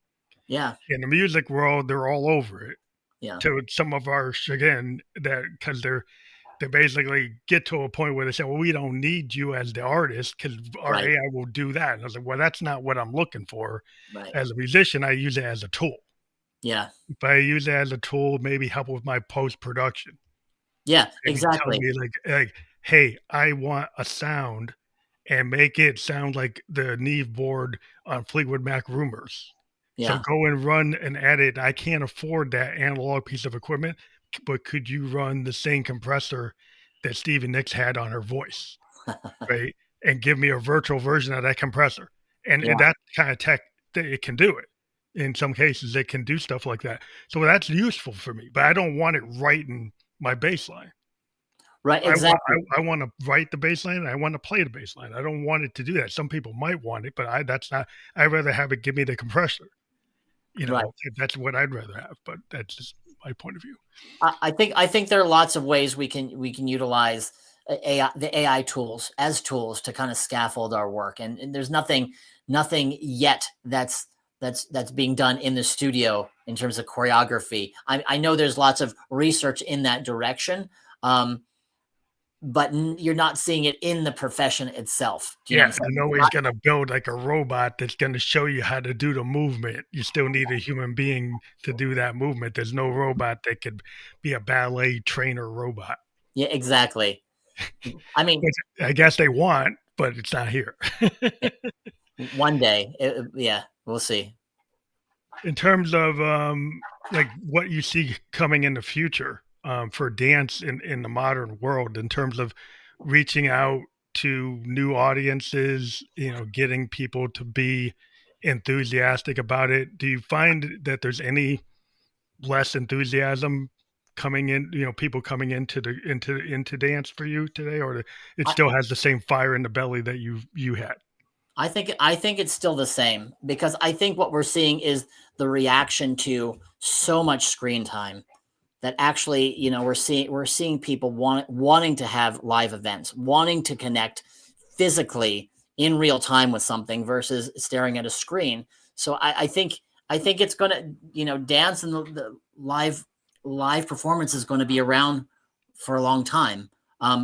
yeah, In the music world, they're all over it. yeah, To some of our chagrin, that because they basically get to a point where they say, "Well, we don't need you as the artist because our right, AI will do that." And I was like, "Well, that's not what I'm looking for. right, As a musician, I use it as a tool. yeah, If I use it as a tool, maybe help with my post production. yeah, Maybe tell exactly. me hey, I want a sound and make it sound like the Neve board on Fleetwood Mac Rumors. So Yeah, go and run and edit. I can't afford that analog piece of equipment, but could you run the same compressor that Stevie Nicks had on her voice, right? And give me a virtual version of that compressor. And yeah, that kind of tech, it can do it. In some cases, it can do stuff like that. So that's useful for me, but I don't want it writing my bass line. right, I want exactly. I wanna write the bass line, and I wanna play the bass line. I don't want it to do that. Some people might want it, but that's not. I'd rather have it give me the compressor, Right. that's what I'd rather have, but that's just my point of view. I think there are lots of ways we can utilize the AI tools as tools to kind of scaffold our work, and there's nothing yet that's being done in the studio in terms of choreography. I know there's lots of research in that direction, um, but you're not seeing it in the profession itself. Do you know Yeah, what I'm and saying? nobody's gonna build, like, a robot that's gonna show you how to do the movement. You still need a human being to do that movement. There's no robot that could be a ballet trainer robot, Yeah, exactly. I mean, which I guess they want, but it's not here. one day, yeah, we'll see. In terms of what you see coming in the future for dance in the modern world, in terms of reaching out to new audiences, getting people to be enthusiastic about it, do you find that there's any less enthusiasm coming in, people coming into dance for you today, or it I, still has the same fire in the belly that you had? I think it's still the same, because I think what we're seeing is the reaction to so much screen time, that actually, we're seeing people wanting to have live events, wanting to connect physically in real time with something versus staring at a screen. So I think it's gonna, dance and the live performance is going to be around for a long time.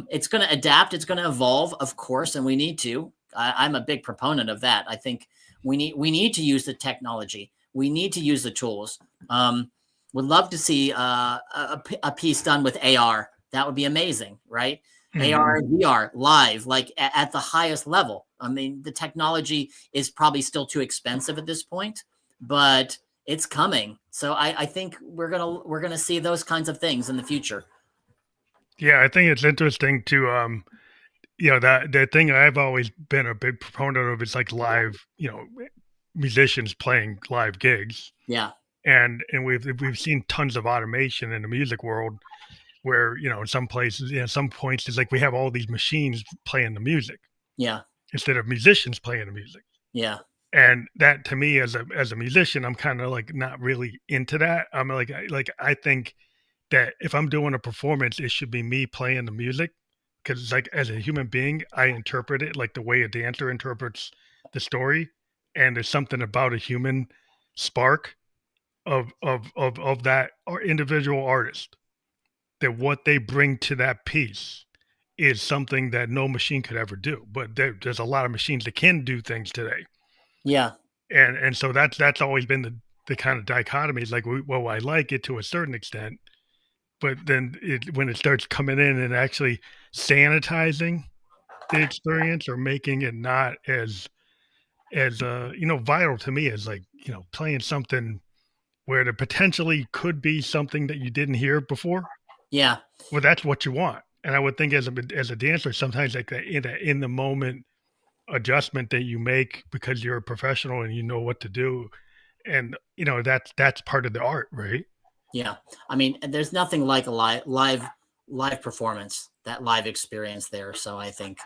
It's going to adapt, it's going to evolve, of course, and we need to. I'm a big proponent of that. I think we need to use the technology. We need to use the tools. Would love to see a piece done with AR. That would be amazing, right? AR Mhm. and VR live, like at the highest level. I mean, the technology is probably still too expensive at this point, but it's coming. So I think we're gonna see those kinds of things in the future. Yeah, I think it's interesting to, that the thing I've always been a big proponent of is like live, musicians playing live gigs. Yeah, And we've seen tons of automation in the music world where, in some places, some points it's like we have all these machines playing the music yeah, instead of musicians playing the music. yeah, And that to me as a musician, I'm kind of like not really into that. I'm I think that if I'm doing a performance, it should be me playing the music because like as a human being, I interpret it like the way a dancer interprets the story, and there's something about a human spark of that individual artist that what they bring to that piece is something that no machine could ever do. But there's a lot of machines that can do things today, yeah, and so that's always been the kind of dichotomy. Is like, well, I like it to a certain extent, but then when it starts coming in and actually sanitizing the experience or making it not as vital to me as like playing something where there potentially could be something that you didn't hear before. yeah, Well, that's what you want, and I would think as a dancer, sometimes like that in the moment adjustment that you make because you're a professional and you know what to do, and that's part of the art, right? yeah. I mean, there's nothing like a live performance, that live experience there. So I think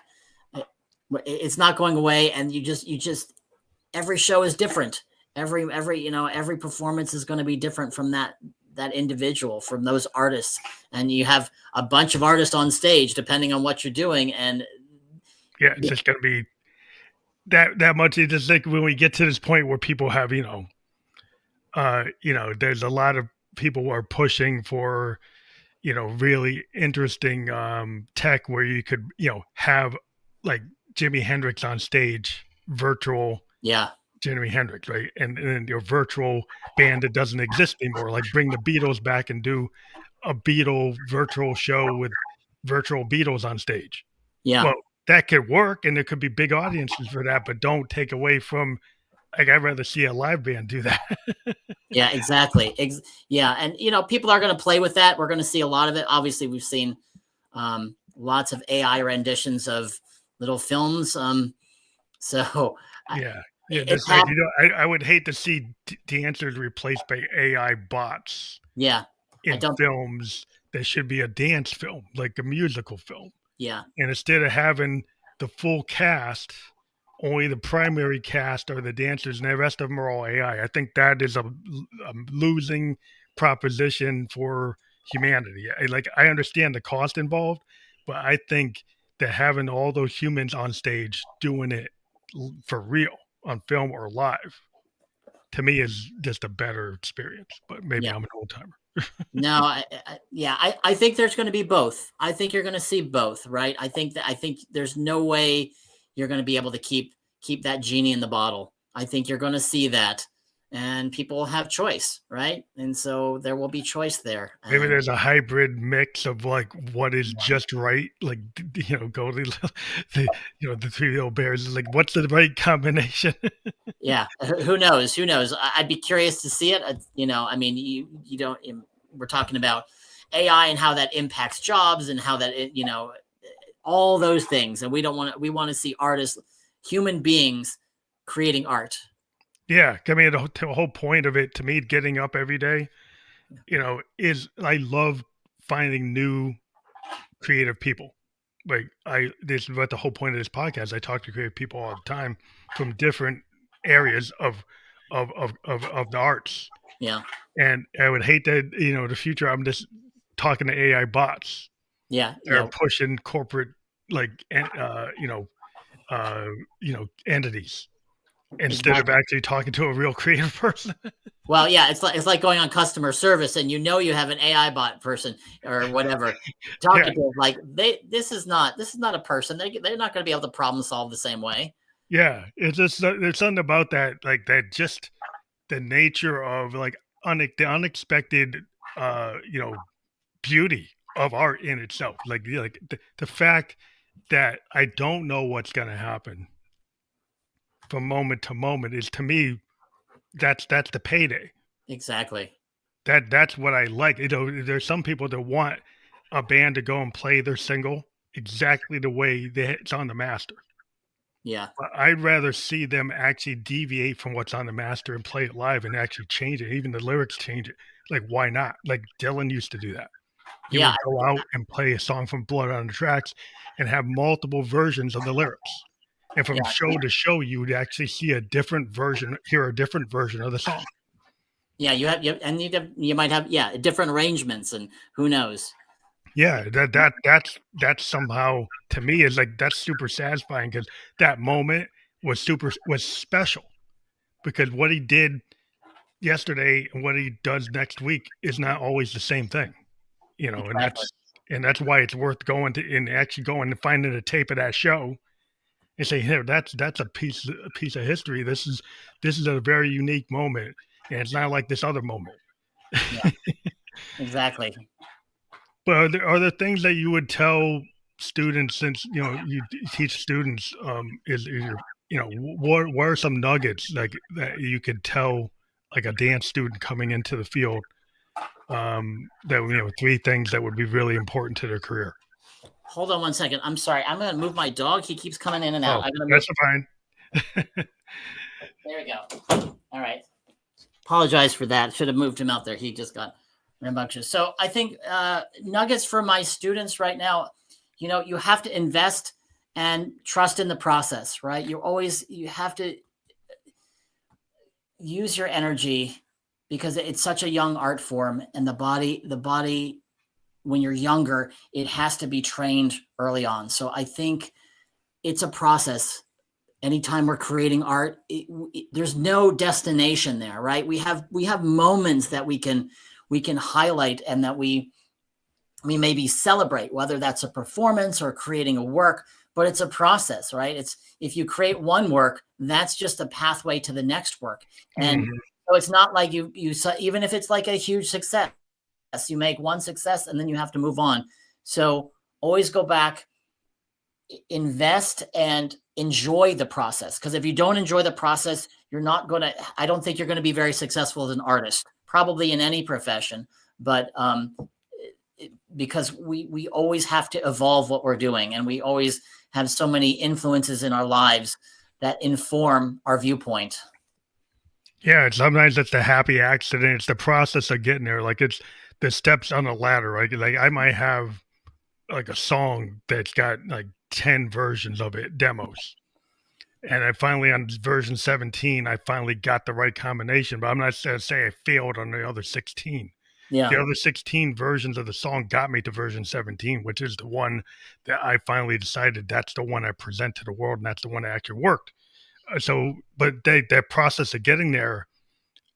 it's not going away, and you just every show is different. Every performance is going to be different from that individual, from those artists, and you have a bunch of artists on stage depending on what you're doing. And Yeah, it's just gonna be that much. It's just like when we get to this point where people have there's a lot of people who are pushing for really interesting tech where you could have like Jimi Hendrix on stage, virtual yeah, Jimi Hendrix, right? And then your virtual band that doesn't exist anymore, like bring the Beatles back and do a Beatle virtual show with virtual Beatles on stage. yeah, Well, that could work, and there could be big audiences for that, but don't take away from like I'd rather see a live band do that. yeah, exactly. Yeah, and people are going to play with that. We're going to see a lot of it. Obviously, we've seen lots of AI renditions of little films. So I, Yeah. Yeah, it's just like, happening. I would hate to see dancers replaced by AI bots Yeah, I in don't. films that should be a dance film, like a musical film. Yeah, And instead of having the full cast, only the primary cast are the dancers, and the rest of them are all AI. I think that is a losing proposition for humanity. I understand the cost involved, but I think that having all those humans on stage doing it for real on film or live to me is just a better experience. But maybe yeah. I'm an old timer. No, yeah, I think there's going to be both. I think you're going to see both, right? I think there's no way you're going to be able to keep that genie in the bottle. I think you're going to see that, and people will have choice, right? And so there will be choice there. Maybe And there's a hybrid mix of like what is just right, like go to the three little bears is like what's the right combination? yeah, who knows? Who knows? I'd be curious to see it. I mean, you don't. We're talking about AI and how that impacts jobs and how that all those things, and we don't want to. We want to see artists, human beings, creating art. Yeah, I mean the whole point of it to me, getting up every day, is I love finding new creative people. Like this is what the whole point of this podcast. I talk to creative people all the time from different areas of the arts. Yeah, And I would hate that, the future I'm just talking to AI bots yeah, that are yeah. pushing corporate like entities instead of Exactly. actually talking to a real creative person. Well, yeah, it's like going on customer service, and you have an AI bot person or whatever Yeah, talking to them. Like this is not a person. They're not going to be able to problem solve the same way. yeah. It's just there's something about that, like that, just the nature of like the unexpected, beauty of art in itself. Like the fact that I don't know what's going to happen from moment to moment is, to me, that's the payday. Exactly. That's what I like. You know, there's some people that want a band to go and play their single exactly the way it's on the master. Yeah. But I'd rather see them actually deviate from what's on the master and play it live and actually change it. Even the lyrics change it. Like, why not? Like Dylan used to do that. He Yeah. would go out and play a song from Blood on the Tracks and have multiple versions of the lyrics. And from Yeah. show to show, you would actually see a different version, hear a different version of the song. Yeah. And you might have, different arrangements, and who knows? Yeah, that's somehow, to me, is like, that's super satisfying, because that moment was special, because what he did yesterday and what he does next week is not always the same thing, you know, Exactly. and that's why it's worth going to and actually going and finding a tape of that show and say, here, that's a piece of history. This is a very unique moment, and it's not like this other moment. Yeah. Exactly. But are there things that you would tell students, since you teach students, is your, what are some nuggets like that you could tell, like a dance student coming into the field, that, three things that would be really important to their career? Hold on 1 second. I'm sorry. I'm going to move my dog. He keeps coming in and out. Oh, I'm going to move. that's fine. There we go. All right. Apologize for that. Should have moved him out there. He just got rambunctious. So I think nuggets for my students right now, you have to invest and trust in the process, right? You have to use your energy, because it's such a young art form, and the body, when you're younger, it has to be trained early on. So I think it's a process. Anytime we're creating art, there's no destination there, right? We have moments that we can highlight, and that we maybe celebrate, whether that's a performance or creating a work, but it's a process, right? If you create one work, that's just a pathway to the next work. And Mhm. so it's not like you even if it's like a huge success, you make one success and then you have to move on. So always go back, invest, and enjoy the process. Because if you don't enjoy the process, I don't think you're going to be very successful as an artist, probably in any profession. But because we always have to evolve what we're doing, and we always have so many influences in our lives that inform our viewpoint. Yeah, sometimes it's the happy accident. It's the process of getting there. Like, it's the steps on the ladder. Right? Like, I might have like a song that's got like 10 versions of it, demos. And I finally, on version 17, I finally got the right combination, but I'm not going to say I failed on the other 16. The Yeah. other 16 versions of the song got me to version 17, which is the one that I finally decided that's the one I present to the world, and that's the one that actually worked. So, but that process of getting there,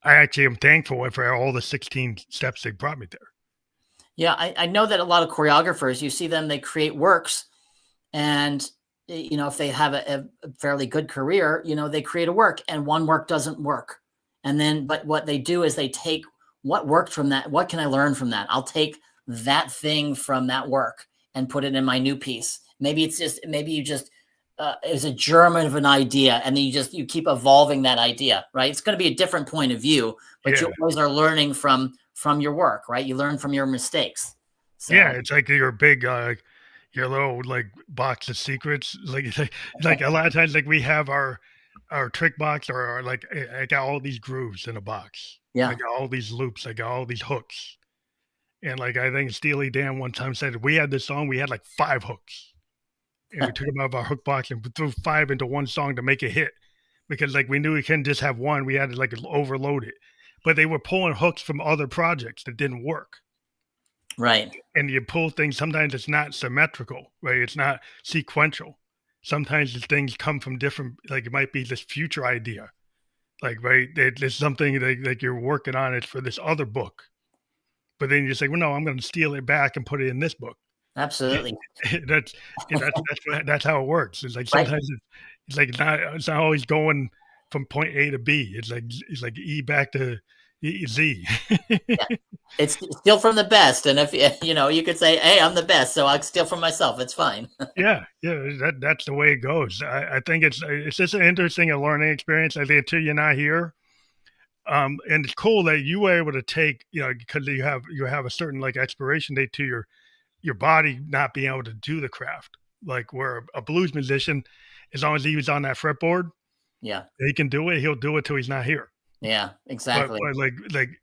I actually am thankful for all the 16 steps they brought me there. Yeah, I know that a lot of choreographers, you see them, they create works, and if they have a fairly good career, they create a work, and one work doesn't work. But what they do is they take what worked from that. What can I learn from that? I'll take that thing from that work and put it in my new piece. Maybe you just is a germ of an idea, and then you keep evolving that idea, right? It's going to be a different point of view, but Yeah. you always are learning from your work, right? You learn from your mistakes. So Yeah. It's like your big, your little like box of secrets. Like a lot of times, like we have our trick box, or like, I got all these grooves in a box. I yeah, got all these loops. I got all these hooks. And like, I think Steely Dan one time said, we had this song, we had like 5 hooks. And we took them out of our hook box and threw 5 into one song to make it hit. Because like, we knew we couldn't just have one. We had to like overload it. But they were pulling hooks from other projects that didn't work. right. And you pull things, sometimes it's not symmetrical, right? It's not sequential. Sometimes the things come from different, like it might be this future idea. Like, right, there's something like you're working on it for this other book. But then you say, well, no, I'm going to steal it back and put it in this book. Absolutely. that's that's how it works. It's like Right. sometimes it's like it's not always going from point A to B. It's like E back to Z. Yeah. It's steal from the best. And if you know, you could say, hey, I'm the best, so I'll steal from myself. It's fine. Yeah, yeah, that's the way it goes. I think it's just an interesting a learning experience. I think until you're not here, and it's cool that you were able to take, you know, because you have a certain like expiration date to your body not being able to do the craft. Like where a blues musician, as long as he was on that fretboard, Yeah. he can do it. He'll do it till he's not here. Yeah, exactly. But like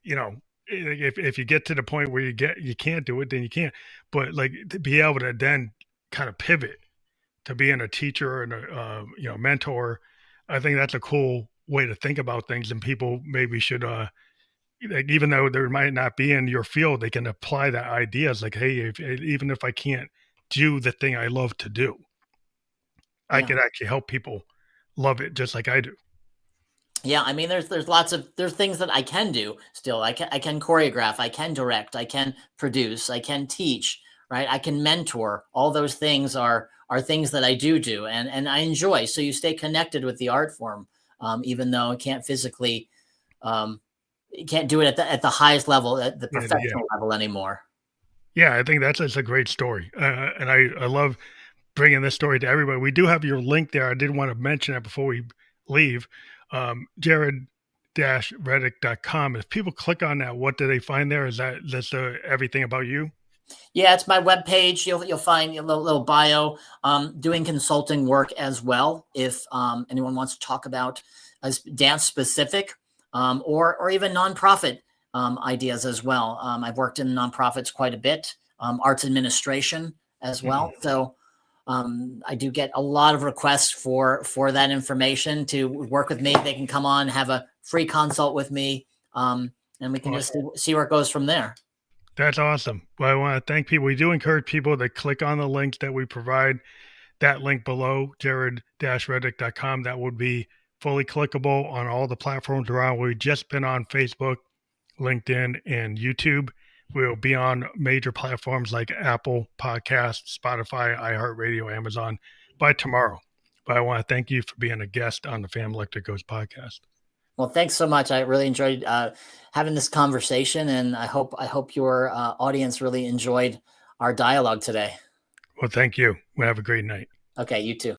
you know, if you get to the point where you can't do it, then you can't. But like to be able to then kind of pivot to being a teacher and a you know mentor, I think that's a cool way to think about things, and people maybe should like, even though there might not be in your field, they can apply that ideas like, hey, even if I can't do the thing I love to do, I Yeah. can actually help people love it just like I do. Yeah, I mean, there's lots of there's things that I can do still. I can choreograph, I can direct, I can produce, I can teach, right? I can mentor. All those things are things that I do, and I enjoy. So you stay connected with the art form, even though I can't physically, you can't do it at the highest level, at the Yeah, professional level anymore. yeah, I think that's a great story, and I love bringing this story to everybody. We do have your link there. I did want to mention it before we leave. Jared-Redick.com. If people click on that, what do they find there? Is that that's everything about you? Yeah, it's my webpage. You'll find a little bio. Doing consulting work as well. If anyone wants to talk about dance specific, or even nonprofit ideas as well. I've worked in nonprofits quite a bit. Arts administration as well. Mhm. So I do get a lot of requests for that information to work with me. They can come on, have a free consult with me, and we can just Awesome. see where it goes from there. That's awesome. Well, I want to thank people. We do encourage people to click on the links that we provide. That link below, jared-reddick.com, that would be fully clickable on all the platforms around. We've just been on Facebook, LinkedIn, and YouTube. We'll be on major platforms like Apple Podcasts, Spotify, iHeartRadio, Amazon by tomorrow. But I want to thank you for being a guest on the Family Electric Ghost podcast. Well, thanks so much. I really enjoyed having this conversation, and I hope your audience really enjoyed our dialogue today. Well, thank you. Well, have a great night. Okay, you too.